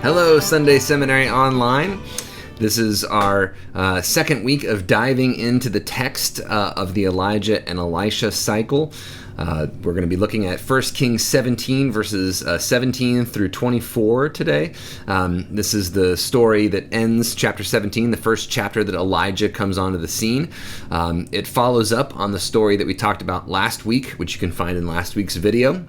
Hello, Sunday Seminary Online. This is our second week of diving into the text of the Elijah and Elisha cycle. We're going to be looking at 1 Kings 17, verses 17 through 24 today. This is the story that ends chapter 17, the first chapter that Elijah comes onto the scene. It follows up on the story that we talked about last week, which you can find in last week's video.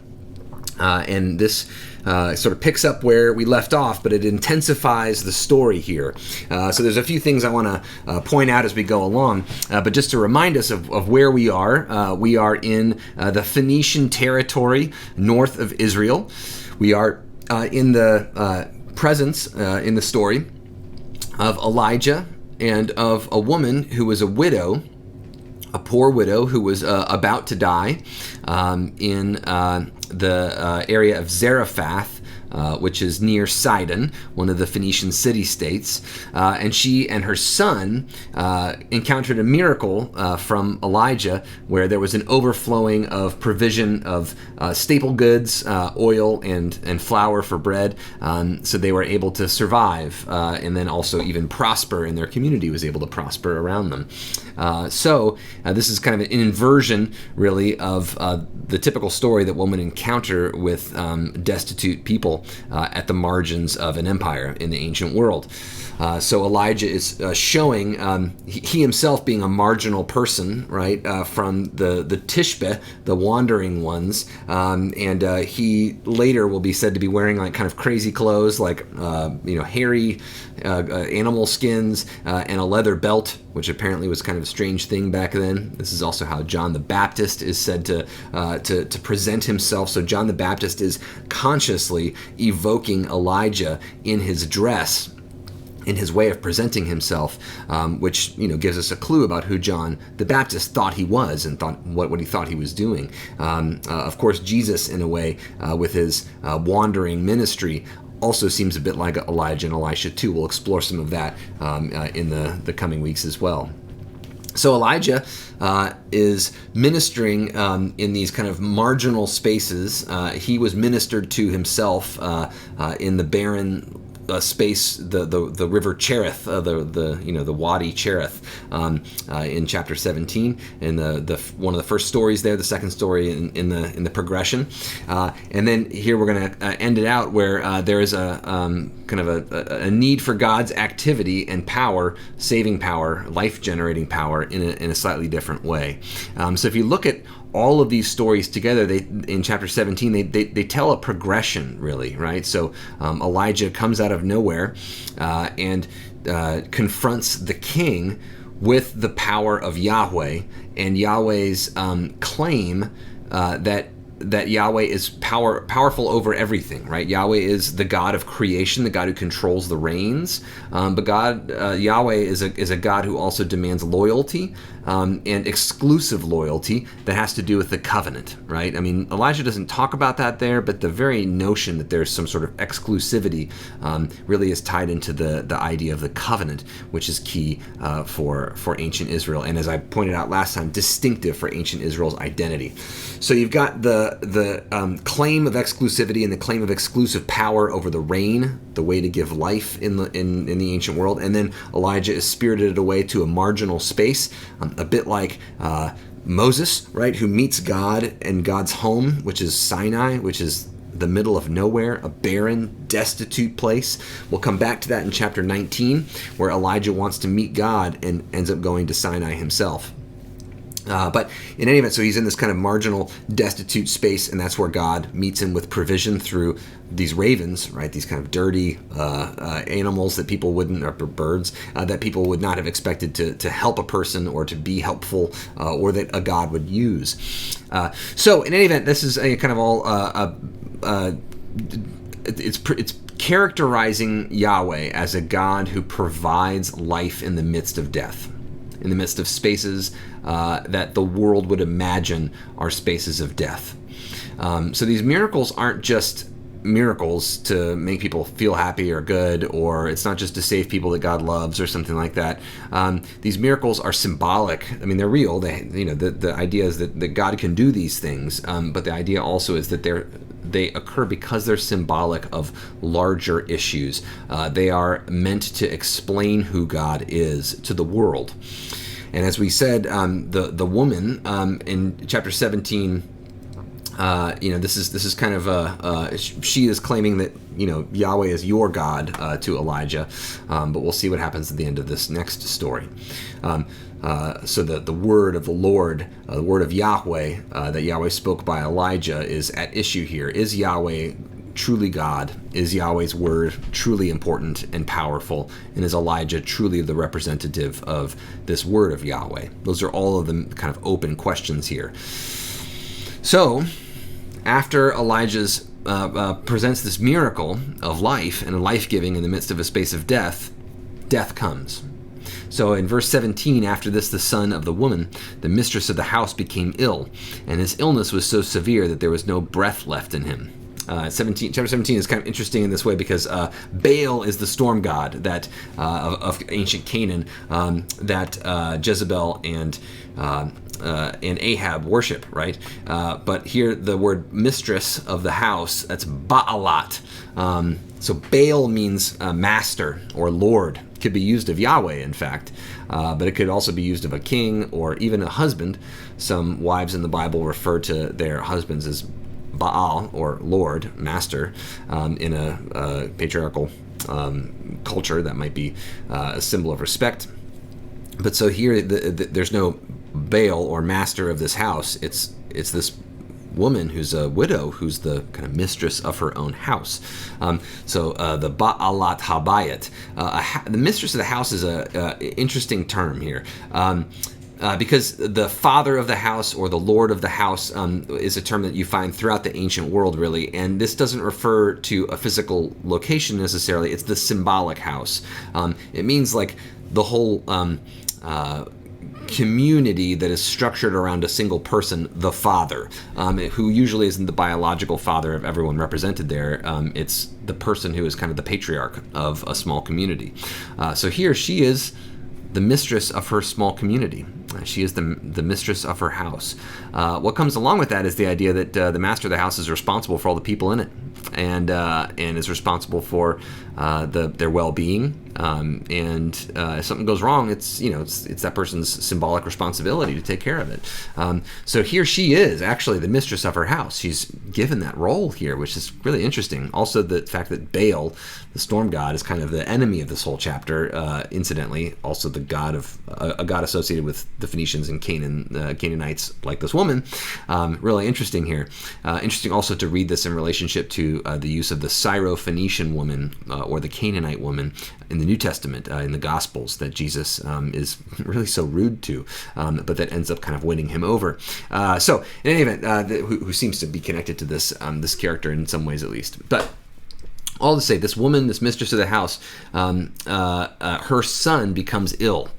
And this sort of picks up where we left off, but it intensifies the story here. So there's a few things I want to point out as we go along, but just to remind us of where we are in the Phoenician territory north of Israel. We are in the presence in the story of Elijah and of a woman who was a widow, a poor widow who was about to die in the area of Zarephath, which is near Sidon, one of the Phoenician city-states. And she and her son encountered a miracle from Elijah, where there was an overflowing of provision of staple goods, oil and flour for bread, so they were able to survive and then also even prosper, and their community was able to prosper around them. So this is kind of an inversion, really, of the typical story that women encounter with destitute people at the margins of an empire in the ancient world. So Elijah is showing he himself being a marginal person, right, from the Tishbe, the wandering ones, and he later will be said to be wearing like kind of crazy clothes, like hairy animal skins and a leather belt, which apparently was kind of a strange thing back then. This is also how John the Baptist is said to present himself. So John the Baptist is consciously evoking Elijah in his dress, in his way of presenting himself, which gives us a clue about who John the Baptist thought he was and thought what he thought he was doing. Of course, Jesus, in a way, with his wandering ministry, also seems a bit like Elijah and Elisha too. We'll explore some of that in the coming weeks as well. So Elijah is ministering in these kind of marginal spaces. He was ministered to himself in the barren space, the river Cherith, the Wadi Cherith, in chapter 17, in the one of the first stories there, the second story in the progression, and then here we're going to end it out where there is a kind of a need for God's activity and power, saving power, life generating power in a slightly different way. So if you look at all of these stories together, in chapter 17, they tell a progression, really, right? So Elijah comes out of nowhere and confronts the king with the power of Yahweh and Yahweh's claim that Yahweh is powerful over everything, right? Yahweh is the God of creation, the God who controls the reins. But Yahweh is a God who also demands loyalty and exclusive loyalty that has to do with the covenant, right? I mean, Elijah doesn't talk about that there, but the very notion that there's some sort of exclusivity really is tied into the idea of the covenant, which is key for ancient Israel, and as I pointed out last time, distinctive for ancient Israel's identity. So you've got the claim of exclusivity and the claim of exclusive power over the reign, the way to give life in the ancient world, and then Elijah is spirited away to a marginal space, a bit like Moses, right, who meets God in God's home, which is Sinai, which is the middle of nowhere, a barren, destitute place. We'll come back to that in chapter 19, where Elijah wants to meet God and ends up going to Sinai himself. But in any event, so he's in this kind of marginal, destitute space, and that's where God meets him with provision through these ravens, right? These kind of dirty animals that people wouldn't, or birds, that people would not have expected to help a person or to be helpful, or that a God would use. So in any event, this is a kind of all, it's characterizing Yahweh as a God who provides life in the midst of death, in the midst of spaces that the world would imagine are spaces of death. So these miracles aren't just miracles to make people feel happy or good, or it's not just to save people that God loves or something like that. These miracles are symbolic. I mean, they're real. The idea is that God can do these things, but the idea also is that they occur because they're symbolic of larger issues. They are meant to explain who God is to the world. And as we said, the woman in chapter 17, this is kind of she is claiming that Yahweh is your God to Elijah, but we'll see what happens at the end of this next story. So the word of the Lord, the word of Yahweh that Yahweh spoke by Elijah is at issue here. Is Yahweh truly God? Is Yahweh's word truly important and powerful? And is Elijah truly the representative of this word of Yahweh? Those are all of the kind of open questions here. So, after Elijah's presents this miracle of life and life-giving in the midst of a space of death, death comes. So in verse 17, after this, the son of the woman, the mistress of the house, became ill, and his illness was so severe that there was no breath left in him. Chapter 17 is kind of interesting in this way because Baal is the storm god that of ancient Canaan that Jezebel and Ahab worship, right? But here the word mistress of the house, that's Baalat. So Baal means master or lord. Could be used of Yahweh, in fact, but it could also be used of a king or even a husband. Some wives in the Bible refer to their husbands as Baal or Lord, Master, in a patriarchal culture. That might be a symbol of respect. But so here, there's no Baal or master of this house. It's this woman who's a widow, who's the kind of mistress of her own house. So the Baalat Habayit, the mistress of the house, is a interesting term here. Because the father of the house or the lord of the house is a term that you find throughout the ancient world, really. And this doesn't refer to a physical location necessarily. It's the symbolic house. It means like the whole community that is structured around a single person, the father, who usually isn't the biological father of everyone represented there. It's the person who is kind of the patriarch of a small community. So here she is the mistress of her small community. She is the mistress of her house. What comes along with that is the idea that the master of the house is responsible for all the people in it, and is responsible for their well-being. And if something goes wrong, it's that person's symbolic responsibility to take care of it. So here she is actually the mistress of her house. She's given that role here, which is really interesting. Also, the fact that Baal, the storm god, is kind of the enemy of this whole chapter. Incidentally, also the god of a god associated with the Phoenicians and Canaanites, like this woman. Really interesting here. Interesting also to read this in relationship to the use of the Syro-Phoenician woman or the Canaanite woman in the New Testament, in the Gospels, that Jesus is really so rude to, but that ends up kind of winning him over. So in any event, who seems to be connected to this this character in some ways at least. But all to say, this woman, this mistress of the house, her son becomes ill.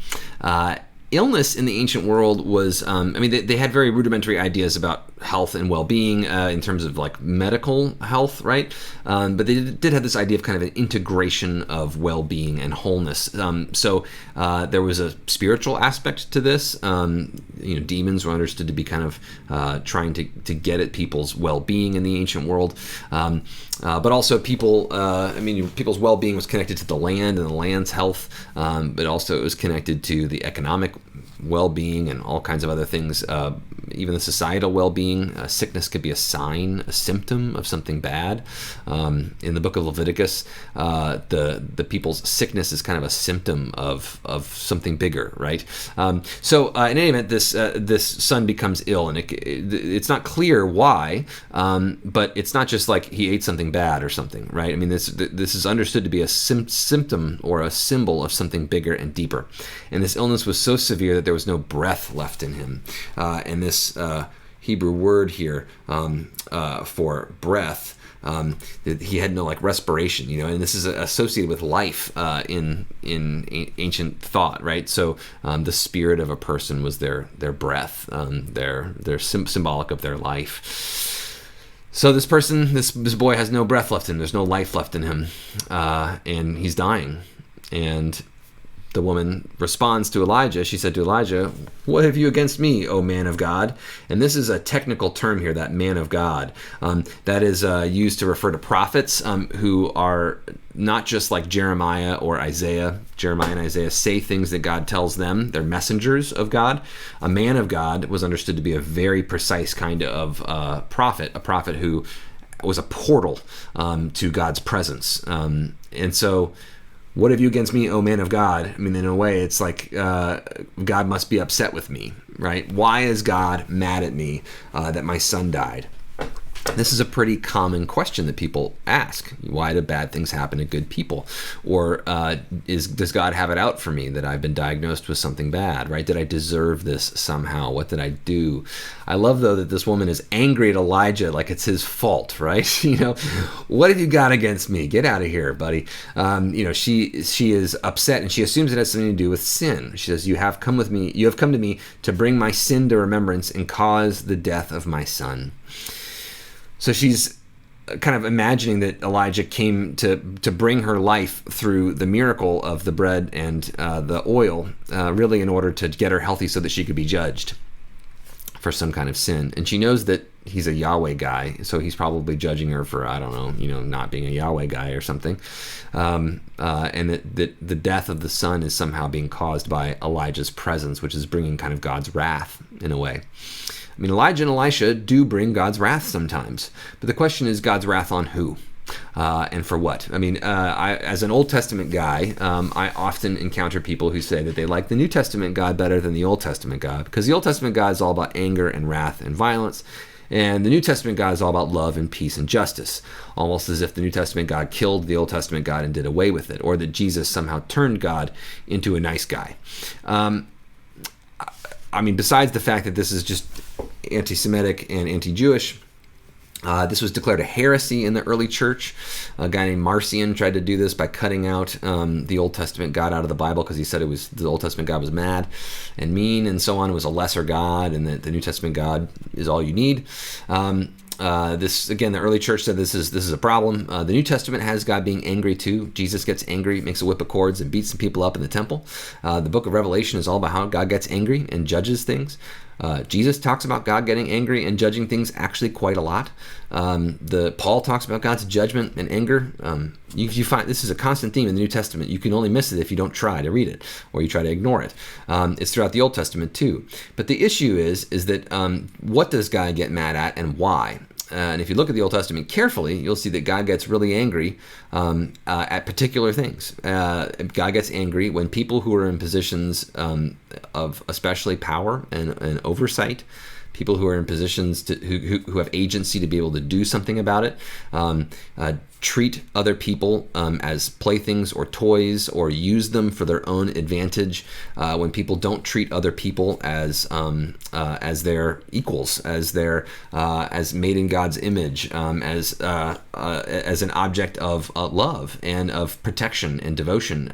Illness in the ancient world was, they had very rudimentary ideas about health and well-being in terms of like medical health, right? But they did have this idea of kind of an integration of well-being and wholeness. So there was a spiritual aspect to this. Demons were understood to be kind of trying to get at people's well-being in the ancient world. But also people's well-being was connected to the land and the land's health, but also it was connected to the economic well-being and all kinds of other things, even the societal well-being. Sickness could be a sign, a symptom of something bad. In the book of Leviticus, the people's sickness is kind of a symptom of something bigger, right? So in any event, this son becomes ill, and it's not clear why, but it's not just like he ate something bad or something, right? I mean, this is understood to be a symptom or a symbol of something bigger and deeper. And this illness was so severe that there was no breath left in him. And this Hebrew word here for breath, he had no like respiration, and this is associated with life in ancient thought, right? So the spirit of a person was their breath, their symbolic of their life. So this person, this boy has no breath left in him. There's no life left in him, and he's dying. And the woman responds to Elijah. She said to Elijah, "What have you against me, O man of God?" And this is a technical term here, that man of God. That is used to refer to prophets who are not just like Jeremiah or Isaiah. Jeremiah and Isaiah say things that God tells them. They're messengers of God. A man of God was understood to be a very precise kind of prophet, a prophet who was a portal to God's presence. And so, what have you against me, O man of God? I mean, in a way, it's like God must be upset with me, right? Why is God mad at me that my son died? This is a pretty common question that people ask. Why do bad things happen to good people? Or does God have it out for me that I've been diagnosed with something bad, right? Did I deserve this somehow? What did I do? I love, though, that this woman is angry at Elijah like it's his fault, right? What have you got against me? Get out of here, buddy. She is upset, and she assumes it has something to do with sin. She says, you have come to me to bring my sin to remembrance and cause the death of my son. So she's kind of imagining that Elijah came to bring her life through the miracle of the bread and the oil, really in order to get her healthy so that she could be judged for some kind of sin. And she knows that he's a Yahweh guy, so he's probably judging her for, I don't know, not being a Yahweh guy or something. And that the death of the son is somehow being caused by Elijah's presence, which is bringing kind of God's wrath in a way. I mean, Elijah and Elisha do bring God's wrath sometimes, but the question is, God's wrath on who? And for what? I mean, as an Old Testament guy, I often encounter people who say that they like the New Testament God better than the Old Testament God, because the Old Testament God is all about anger and wrath and violence, and the New Testament God is all about love and peace and justice, almost as if the New Testament God killed the Old Testament God and did away with it, or that Jesus somehow turned God into a nice guy. I mean, besides the fact that this is just anti-Semitic and anti-Jewish, this was declared a heresy in the early church. A guy named Marcion tried to do this by cutting out the Old Testament God out of the Bible because he said the Old Testament God was mad and mean and so on. It was a lesser God, and that the New Testament God is all you need. This again, the early church said this is a problem. The New Testament has God being angry too. Jesus gets angry, makes a whip of cords, and beats some people up in the temple. The book of Revelation is all about how God gets angry and judges things. Jesus talks about God getting angry and judging things actually quite a lot. Paul talks about God's judgment and anger. You find this is a constant theme in the New Testament. You can only miss it if you don't try to read it or you try to ignore it. It's throughout the Old Testament too. But the issue is that what does God get mad at and why? And if you look at the Old Testament carefully, you'll see that God gets really angry at particular things. God gets angry when people who are in positions of especially power and oversight, people who are in positions who have agency to be able to do something about it, treat other people as playthings or toys or use them for their own advantage. When people don't treat other people as their equals, as made in God's image, as an object of love and of protection and devotion,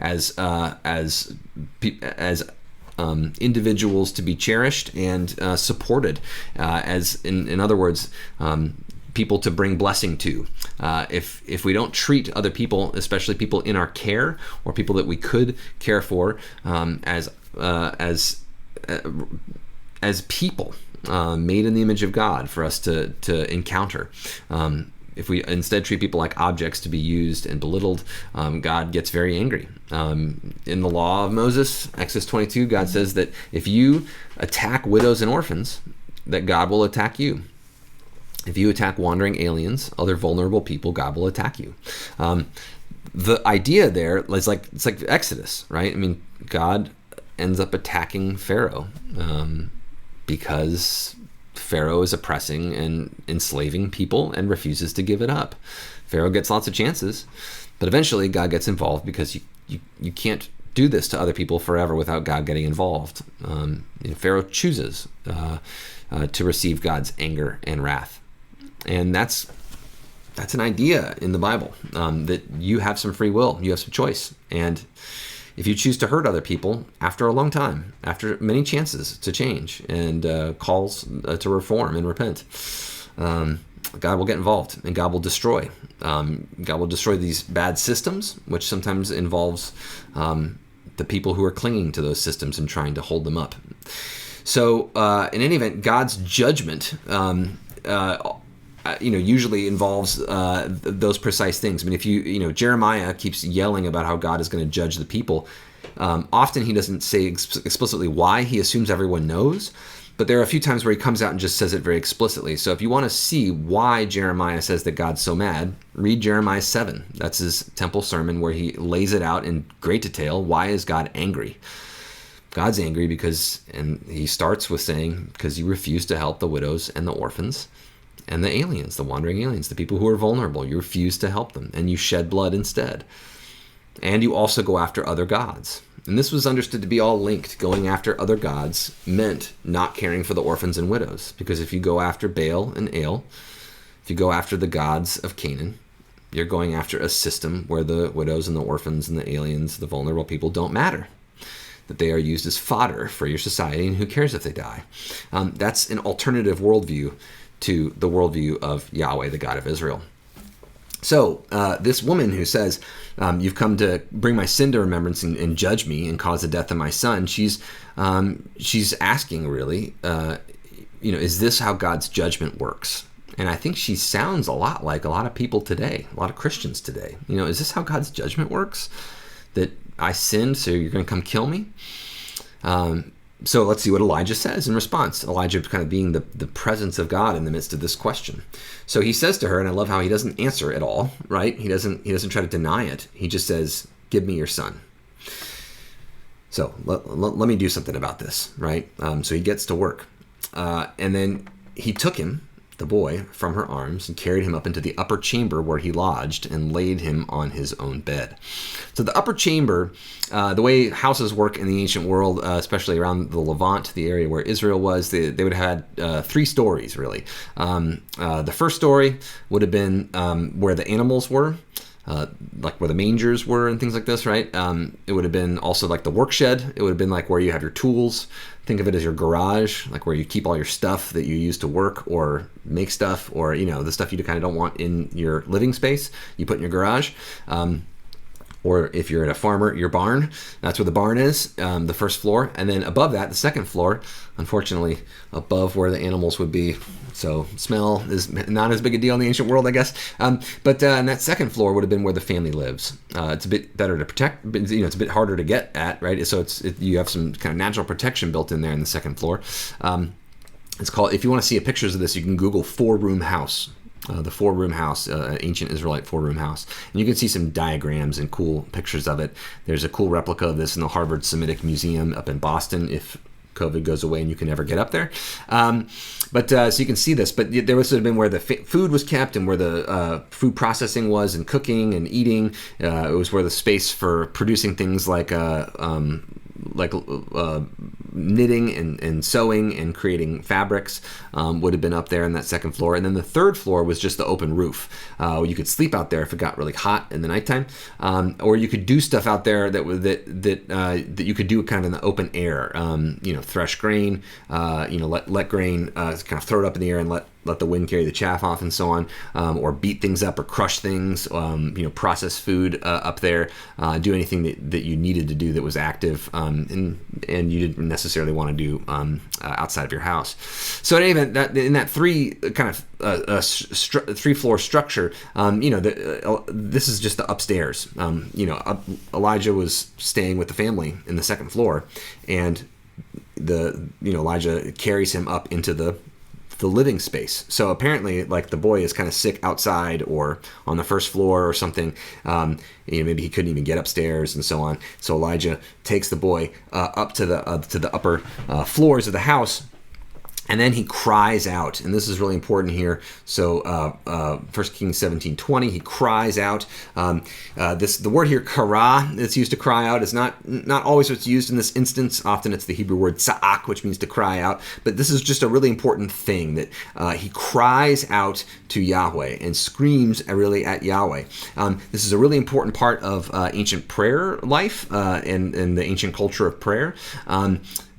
as individuals to be cherished and supported, as in other words, people to bring blessing to. If we don't treat other people, especially people in our care or people that we could care for, as people made in the image of God for us to encounter. If we instead treat people like objects to be used and belittled, God gets very angry. In the law of Moses, Exodus 22, God says that if you attack widows and orphans, that God will attack you. If you attack wandering aliens, other vulnerable people, God will attack you. The idea there is it's like Exodus, right? I mean, God ends up attacking Pharaoh because Pharaoh is oppressing and enslaving people and refuses to give it up. Pharaoh gets lots of chances, but eventually God gets involved because you can't do this to other people forever without God getting involved. Pharaoh chooses to receive God's anger and wrath. And that's an idea in the Bible, that you have some free will, you have some choice. And if you choose to hurt other people after a long time, after many chances to change and calls to reform and repent, God will get involved, and God will destroy. God will destroy these bad systems, which sometimes involves the people who are clinging to those systems and trying to hold them up. So, in any event, God's judgment, usually involves those precise things. I mean, if Jeremiah keeps yelling about how God is going to judge the people. Often he doesn't say explicitly why. He assumes everyone knows. But there are a few times where he comes out and just says it very explicitly. So if you want to see why Jeremiah says that God's so mad, read Jeremiah 7. That's his temple sermon where he lays it out in great detail. Why is God angry? God's angry because, and he starts with saying, because you refuse to help the widows and the orphans and the aliens, the wandering aliens, the people who are vulnerable. You refuse to help them, and you shed blood instead. And you also go after other gods. And this was understood to be all linked. Going after other gods meant not caring for the orphans and widows. Because if you go after Baal and El, if you go after the gods of Canaan, you're going after a system where the widows and the orphans and the aliens, the vulnerable people, don't matter. That they are used as fodder for your society, and who cares if they die? That's an alternative worldview to the worldview of Yahweh, the God of Israel. So this woman who says, you've come to bring my sin to remembrance and judge me and cause the death of my son, she's asking really, is this how God's judgment works? And I think she sounds a lot like a lot of people today, a lot of Christians today. Is this how God's judgment works? That I sinned, so you're going to come kill me? So let's see what Elijah says in response. Elijah kind of being the presence of God in the midst of this question. So he says to her, and I love how he doesn't answer at all, right? He doesn't try to deny it. He just says, give me your son. So let me do something about this, right? So he gets to work. And then he took him, the boy, from her arms and carried him up into the upper chamber where he lodged and laid him on his own bed. So the upper chamber, the way houses work in the ancient world, especially around the Levant, the area where Israel was, they would have had 3 stories, really. The first story would have been where the animals were, like where the mangers were and things like this, right? It would have been also like the work shed. It would have been like where you have your tools. Think of it as your garage, like where you keep all your stuff that you use to work or make stuff, or the stuff you kind of don't want in your living space, you put in your garage. Or if you're at a farmer, your barn, that's where the barn is, the first floor. And then above that, the second floor, unfortunately, above where the animals would be. So smell is not as big a deal in the ancient world, I guess. But and that second floor would have been where the family lives. It's a bit better to protect, but it's a bit harder to get at, right? So you have some kind of natural protection built in there in the second floor. It's called, if you want to see pictures of this, you can Google 4-room house. The 4-room house, ancient Israelite 4-room house. And you can see some diagrams and cool pictures of it. There's a cool replica of this in the Harvard Semitic Museum up in Boston if COVID goes away and you can never get up there. So you can see this, but there would have been where the food was kept and where the food processing was and cooking and eating. It was where the space for producing things like knitting and sewing and creating fabrics would have been up there in that second floor. And then the third floor was just the open roof. You could sleep out there if it got really hot in the nighttime, or you could do stuff out there that you could do kind of in the open air. Thresh grain, let grain kind of throw it up in the air and let the wind carry the chaff off and so on, or beat things up or crush things, process food up there, do anything that you needed to do that was active, and you didn't necessarily want to do outside of your house. So in any event, in that 3-floor structure, this is just the upstairs. Elijah was staying with the family in the second floor, and Elijah carries him up into the living space. So apparently, like, the boy is kind of sick outside or on the first floor or something. Maybe he couldn't even get upstairs and so on. So Elijah takes the boy up to the upper floors of the house. And then he cries out, and this is really important here. So 1 Kings 17:20, he cries out. The word here, kara, that's used to cry out, is not always what's used in this instance. Often it's the Hebrew word sa'ak, which means to cry out. But this is just a really important thing, that he cries out to Yahweh and screams really at Yahweh. This is a really important part of ancient prayer life and the ancient culture of prayer.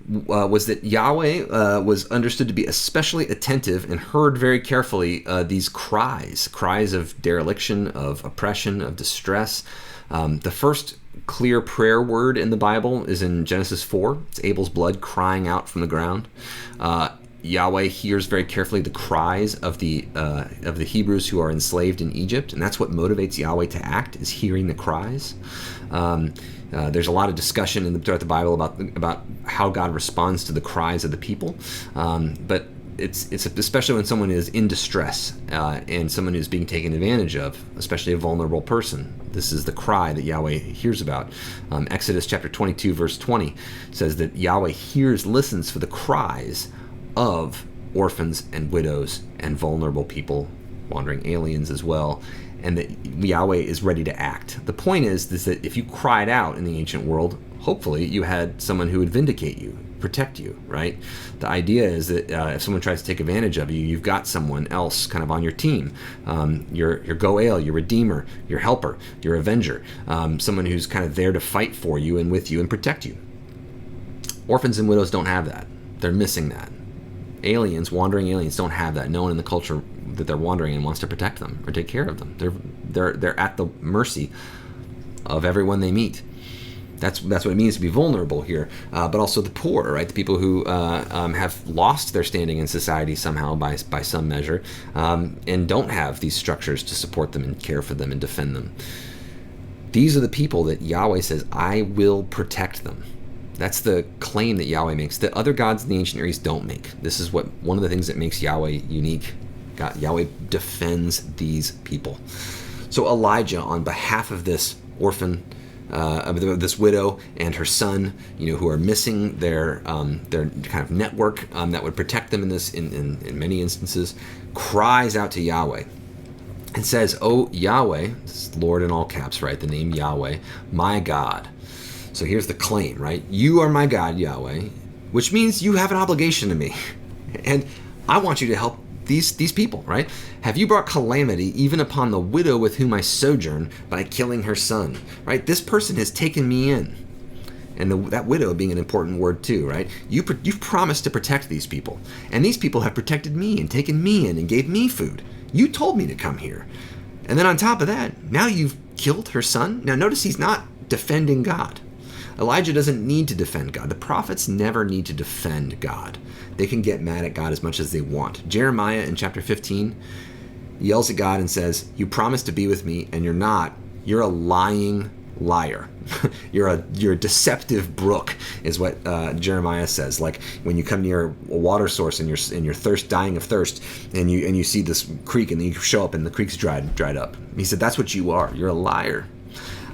was that Yahweh was understood to be especially attentive and heard very carefully these cries of dereliction, of oppression, of distress. The first clear prayer word in the Bible is in Genesis 4. It's Abel's blood crying out from the ground. Yahweh hears very carefully the cries of the Hebrews who are enslaved in Egypt, and that's what motivates Yahweh to act, is hearing the cries. There's a lot of discussion throughout the Bible about how God responds to the cries of the people, but it's especially when someone is in distress and someone who's being taken advantage of, especially a vulnerable person. This is the cry that Yahweh hears about. Exodus chapter 22, verse 20 says that Yahweh listens for the cries of orphans and widows and vulnerable people, wandering aliens as well, and that Yahweh is ready to act. The point is that if you cried out in the ancient world, hopefully you had someone who would vindicate you, protect you, right? The idea is that if someone tries to take advantage of you, you've got someone else kind of on your team. Your Goel, your redeemer, your helper, your avenger, someone who's kind of there to fight for you and with you and protect you. Orphans and widows don't have that. They're missing that. Wandering aliens don't have that. No one in the culture that they're wandering in wants to protect them or take care of them. They're at the mercy of everyone they meet. That's what it means to be vulnerable here, but also the poor, right? The people who have lost their standing in society somehow by some measure, and don't have these structures to support them and care for them and defend them. These are the people that Yahweh says, I will protect them. That's the claim that Yahweh makes that other gods in the ancient Near East don't make. This is one of the things that makes Yahweh unique. Yahweh defends these people. So Elijah, on behalf of this orphan, this widow and her son, who are missing their kind of network that would protect them in many instances, cries out to Yahweh and says, "Oh Yahweh," this is Lord in all caps, right? The name Yahweh, my God. So here's the claim, right? You are my God, Yahweh, which means you have an obligation to me, and I want you to help these people, right? Have you brought calamity even upon the widow with whom I sojourn by killing her son, right? This person has taken me in. And that widow being an important word too, right? You've promised to protect these people. And these people have protected me and taken me in and gave me food. You told me to come here. And then on top of that, now you've killed her son. Now notice he's not defending God. Elijah doesn't need to defend God. The prophets never need to defend God. They can get mad at God as much as they want. Jeremiah in chapter 15 yells at God and says, you promised to be with me and you're not. You're a lying liar. You're a deceptive brook is what Jeremiah says. Like when you come near a water source and you're dying of thirst and you see this creek and then you show up and the creek's dried up. He said, that's what you are. You're a liar.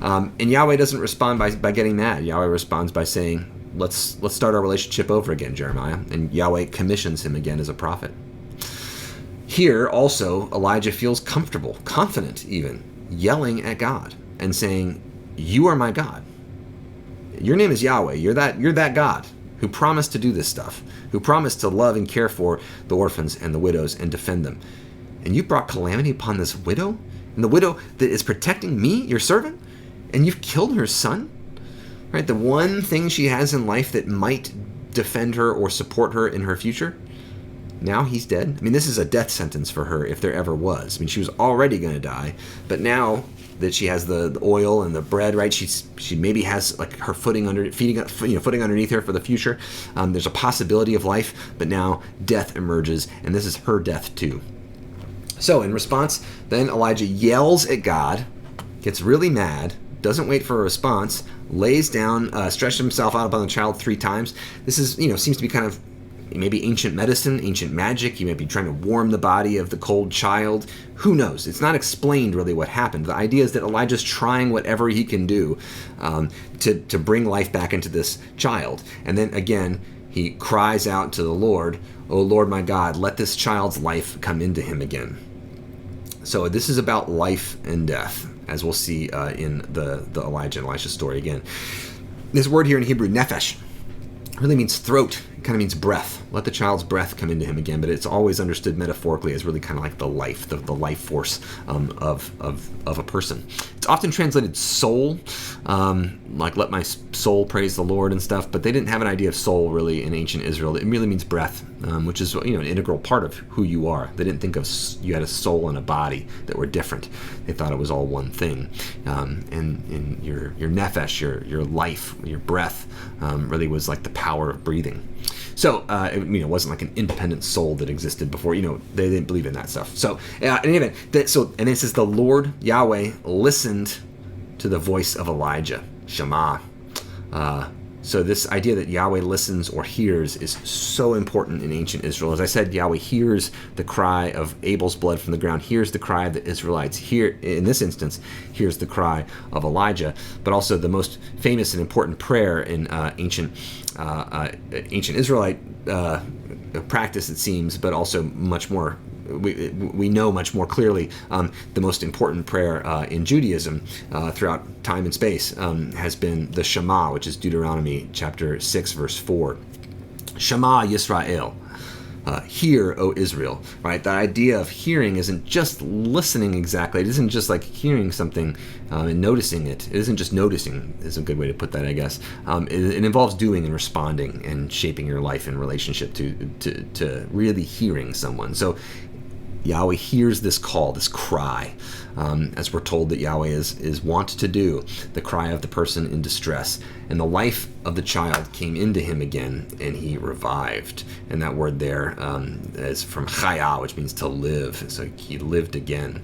And Yahweh doesn't respond by getting mad. Yahweh responds by saying, let's start our relationship over again, Jeremiah. And Yahweh commissions him again as a prophet. Here also, Elijah feels comfortable, confident even, yelling at God and saying, you are my God. Your name is Yahweh. You're that God who promised to do this stuff, who promised to love and care for the orphans and the widows and defend them. And you brought calamity upon this widow, and the widow that is protecting me, your servant, and you've killed her son, right? The one thing she has in life that might defend her or support her in her future. Now he's dead. I mean, this is a death sentence for her if there ever was. I mean, she was already going to die, but now that she has the oil and the bread, right? She maybe has like her footing underneath her for the future. There's a possibility of life, but now death emerges, and this is her death too. So in response, then Elijah yells at God, gets really mad, doesn't wait for a response, lays down, stretches himself out upon the child 3 times. This is, seems to be kind of maybe ancient medicine, ancient magic. He might be trying to warm the body of the cold child. Who knows? It's not explained really what happened. The idea is that Elijah's trying whatever he can do to bring life back into this child. And then again, he cries out to the Lord, "O Lord my God, let this child's life come into him again." So this is about life and death, as we'll see in the Elijah and Elisha story again. This word here in Hebrew, nephesh, really means throat. It kind of means breath. Let the child's breath come into him again, but it's always understood metaphorically as really kind of like the life, the life force of a person. It's often translated soul, like let my soul praise the Lord and stuff, but they didn't have an idea of soul really in ancient Israel. It really means breath, which is an integral part of who you are. They didn't think of you had a soul and a body that were different. They thought it was all one thing. And your nefesh, your life, your breath, really was like the power of breathing. So it wasn't like an independent soul that existed before. They didn't believe in that stuff. So in any event, and it says the Lord Yahweh listened to the voice of Elijah, Shema. So this idea that Yahweh listens or hears is so important in ancient Israel. As I said, Yahweh hears the cry of Abel's blood from the ground, hears the cry of the Israelites. Here, in this instance, hears the cry of Elijah. But also the most famous and important prayer in ancient Israelite practice, it seems, but also much more. We know much more clearly the most important prayer in Judaism throughout time and space has been the Shema, which is Deuteronomy chapter 6, verse 4. Shema Yisrael. Hear, O Israel, right? The idea of hearing isn't just listening exactly. It isn't just like hearing something and noticing it. It isn't just noticing is a good way to put that, I guess. It involves doing and responding and shaping your life in relationship to really hearing someone. So Yahweh hears this call, this cry, as we're told that Yahweh is wont to do, the cry of the person in distress. And the life of the child came into him again, and he revived. And that word there is from chaya, which means to live. So he lived again.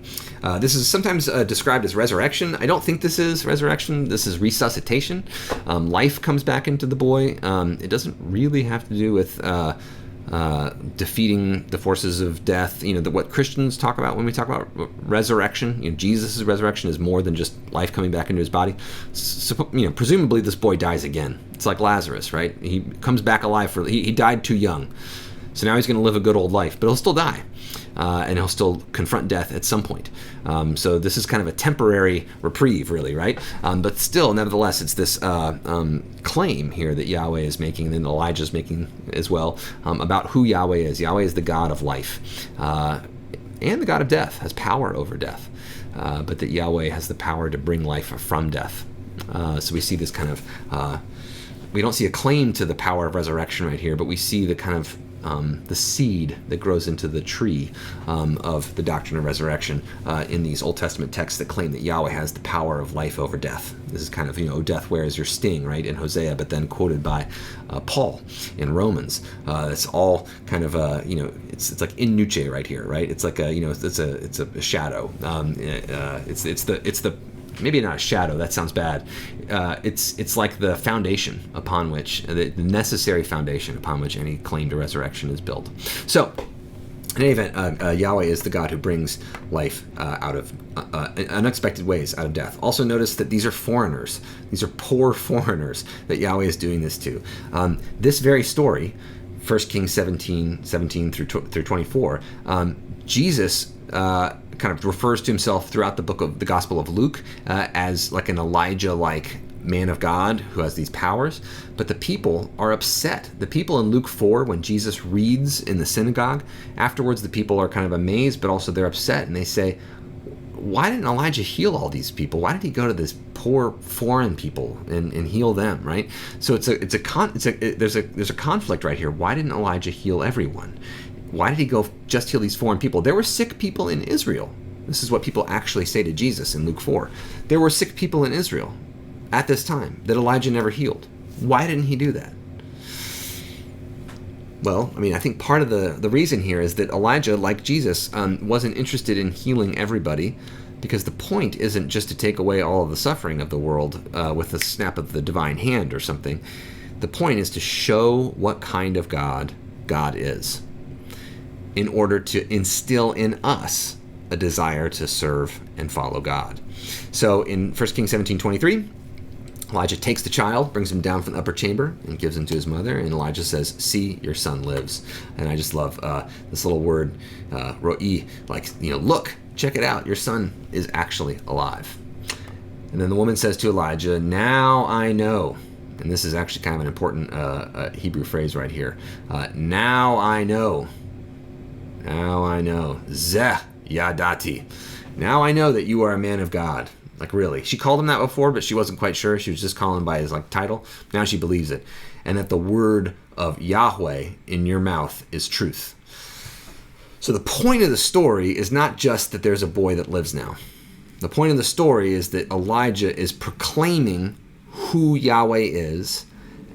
This is sometimes described as resurrection. I don't think this is resurrection. This is resuscitation. Life comes back into the boy. It doesn't really have to do with defeating the forces of death. What Christians talk about when we talk about resurrection. Jesus' resurrection is more than just life coming back into his body. So, presumably this boy dies again. It's like Lazarus, right? He comes back alive. He died too young. So now he's going to live a good old life, but he'll still die. And he'll still confront death at some point. So this is kind of a temporary reprieve, really, right? But still, nevertheless, it's this claim here that Yahweh is making, and Elijah is making as well, about who Yahweh is. Yahweh is the God of life and the God of death, has power over death, but that Yahweh has the power to bring life from death. So we see this kind of, we don't see a claim to the power of resurrection right here, but we see the kind of the seed that grows into the tree of the doctrine of resurrection in these Old Testament texts that claim that Yahweh has the power of life over death. This is kind of, death, where is your sting, right, in Hosea, but then quoted by Paul in Romans. It's all kind of, it's like in nuce right here, right? It's like it's a shadow. It's the maybe not a shadow, that sounds bad. It's like the foundation upon which, the necessary foundation upon which any claim to resurrection is built. So, in any event, Yahweh is the God who brings life out of unexpected ways, out of death. Also notice that these are foreigners. These are poor foreigners that Yahweh is doing this to. This very story, 1 Kings 17 through 24, Jesus kind of refers to himself throughout the book of the Gospel of Luke as like an Elijah-like man of God who has these powers. But the people are upset. The people in Luke 4, when Jesus reads in the synagogue, afterwards the people are kind of amazed, but also they're upset, and they say, why didn't Elijah heal all these people? Why did he go to this poor foreign people and heal them, right? So there's a conflict right here. Why didn't Elijah heal everyone? Why did he go just heal these foreign people? There were sick people in Israel. This is what people actually say to Jesus in Luke 4. There were sick people in Israel at this time that Elijah never healed. Why didn't he do that? Well, I think part of the reason here is that Elijah, like Jesus, wasn't interested in healing everybody, because the point isn't just to take away all of the suffering of the world with a snap of the divine hand or something. The point is to show what kind of God is, in order to instill in us a desire to serve and follow God. So in 1 Kings 17:23, Elijah takes the child, brings him down from the upper chamber, and gives him to his mother. And Elijah says, "See, your son lives." And I just love this little word, ro'i, like, look, check it out. Your son is actually alive. And then the woman says to Elijah, "Now I know." And this is actually kind of an important Hebrew phrase right here. Now I know. Now I know. Zeh yadati. Now I know that you are a man of God. Like, really. She called him that before, but she wasn't quite sure. She was just calling him by his title. Now she believes it. And that the word of Yahweh in your mouth is truth. So the point of the story is not just that there's a boy that lives now. The point of the story is that Elijah is proclaiming who Yahweh is,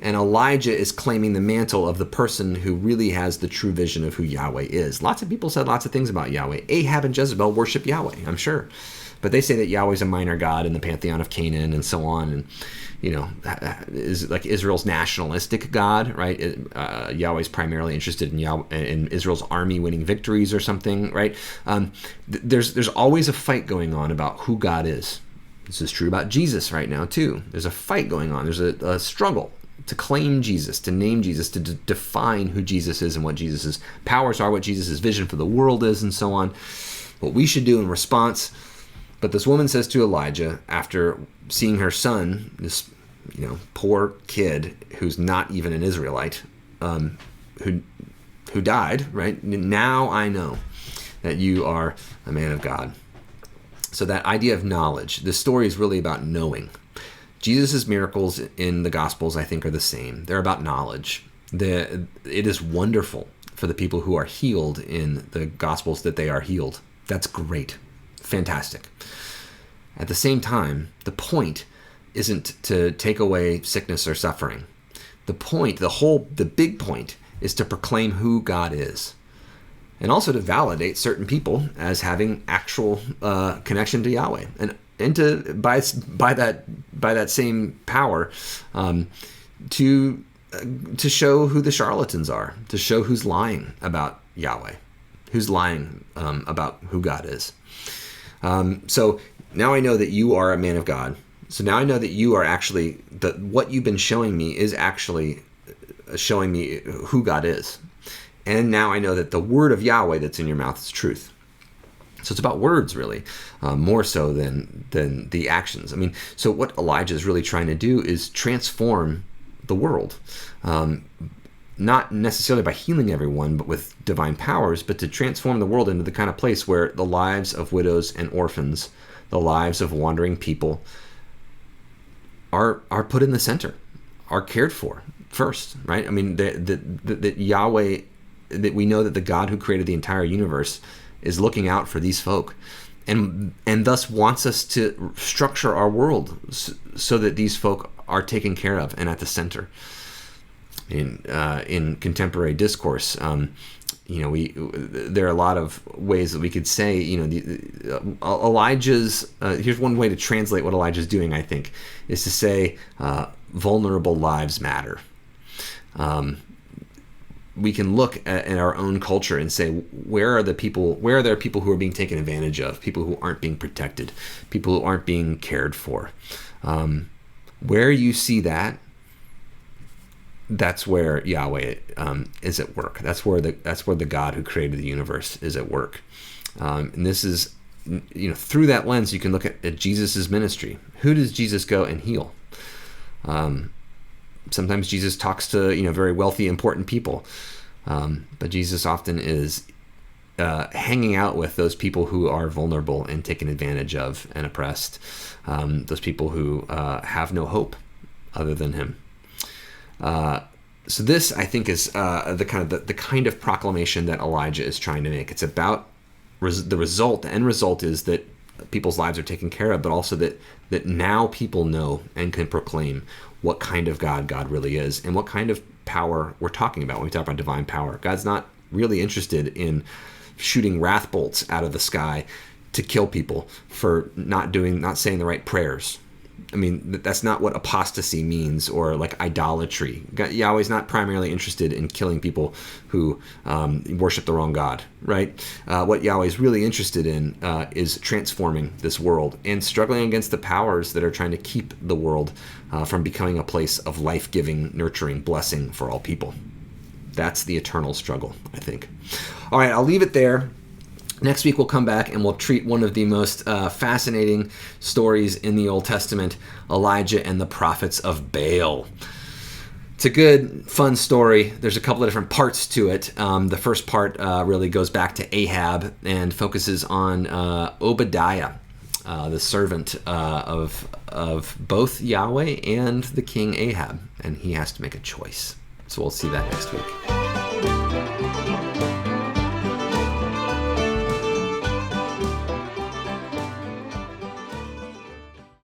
and Elijah is claiming the mantle of the person who really has the true vision of who Yahweh is. Lots of people said lots of things about Yahweh. Ahab and Jezebel worship Yahweh, I'm sure. But they say that Yahweh's a minor god in the pantheon of Canaan and so on, and is like Israel's nationalistic god, right? Yahweh's primarily interested in Israel's army winning victories or something, right? There's always a fight going on about who God is. This is true about Jesus right now too. There's a fight going on. There's a struggle to claim Jesus, to name Jesus, to define who Jesus is and what Jesus' powers are, what Jesus' vision for the world is, and so on. What we should do in response. But this woman says to Elijah, after seeing her son, this poor kid who's not even an Israelite, who died, right? Now I know that you are a man of God. So that idea of knowledge, this story is really about knowing. Jesus' miracles in the Gospels, I think, are the same. They're about knowledge. It is wonderful for the people who are healed in the Gospels that they are healed. That's great. Fantastic. At the same time, the point isn't to take away sickness or suffering. The point, the big point, is to proclaim who God is, and also to validate certain people as having actual connection to Yahweh, and to by that same power, to show who the charlatans are, to show who's lying about Yahweh, who's lying about who God is. So now I know that you are a man of God. So now I know that you are actually, that what you've been showing me is actually showing me who God is. And now I know that the word of Yahweh that's in your mouth is truth. So it's about words, really, more so than the actions. I mean, so what Elijah is really trying to do is transform the world. Not necessarily by healing everyone, but with divine powers, but to transform the world into the kind of place where the lives of widows and orphans, the lives of wandering people are put in the center, are cared for first, right? I mean, that Yahweh, that we know that the God who created the entire universe is looking out for these folk, and thus wants us to structure our world so that these folk are taken care of and at the center. In contemporary discourse, there are a lot of ways that we could say, Elijah's. Here's one way to translate what Elijah's doing, I think, is to say vulnerable lives matter. We can look at our own culture and say, where are there people who are being taken advantage of, people who aren't being protected, people who aren't being cared for. Where you see that, that's where Yahweh is at work. That's where the God who created the universe is at work. And this is, through that lens, you can look at Jesus' ministry. Who does Jesus go and heal? Sometimes Jesus talks to very wealthy, important people, but Jesus often is hanging out with those people who are vulnerable and taken advantage of and oppressed. Those people who have no hope other than Him. So this, I think, is the kind of proclamation that Elijah is trying to make. It's about the result. The end result is that people's lives are taken care of, but also that now people know and can proclaim what kind of God really is and what kind of power we're talking about when we talk about divine power. God's not really interested in shooting wrath bolts out of the sky to kill people for not saying the right prayers. I mean, that's not what apostasy means, or like idolatry. Yahweh's not primarily interested in killing people who worship the wrong God, right? What Yahweh is really interested in is transforming this world and struggling against the powers that are trying to keep the world from becoming a place of life-giving, nurturing blessing for all people. That's the eternal struggle, I think. All right, I'll leave it there. Next week we'll come back and we'll treat one of the most fascinating stories in the Old Testament, Elijah and the prophets of Baal. It's a good, fun story. There's a couple of different parts to it. The first part really goes back to Ahab and focuses on Obadiah. the servant of both Yahweh and the king Ahab, and he has to make a choice. So we'll see that next week.